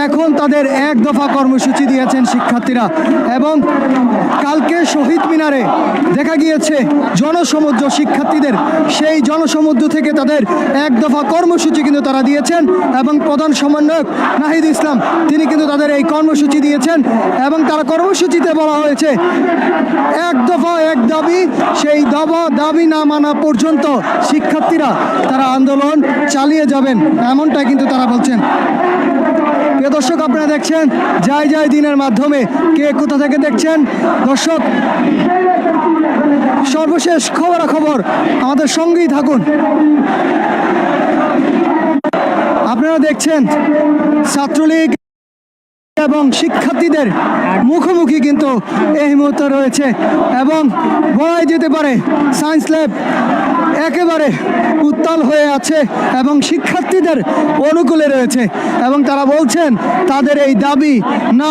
এখন তাদের এক দফা কর্মসূচি দিয়েছেন শিক্ষার্থীরা। এবং কালকে শহীদ মিনারে দেখা গিয়েছে জনসমুদ্র শিক্ষার্থীদের, সেই জনসমুদ্র থেকে তাদের এক দফা কর্মসূচি কিন্তু তারা দিয়েছেন। এবং প্রধান সমন্বয়ক নাহিদ ইসলাম তিনি কিন্তু তাদের এই কর্মসূচি দিয়েছেন। এবং তারা কর্মসূচিতে বলা হয়েছে এক দফা এক দাবি, সেই দাবি না মানা পর্যন্ত শিক্ষার্থীরা তারা আন্দোলন চালিয়ে যাবেন, এমনটাই কিন্তু তারা বলছেন। প্রিয় দর্শক, আপনারা দেখছেন যাই যাই দিনের মাধ্যমে, কে কোথা থেকে দেখছেন দর্শক, সর্বশেষ খবরাখবর আমাদের সঙ্গেই থাকুন। আপনারা দেখছেন ছাত্রলীগ এবং শিক্ষার্থীদের মুখোমুখি কিন্তু এই মুহূর্তে রয়েছে। এবং বলাই যেতে পারে সায়েন্স ল্যাব একেবারে উত্তাল হয়ে আছে এবং শিক্ষার্থীদের অনুকূলে রয়েছে। এবং তারা বলছেন তাদের এই দাবি না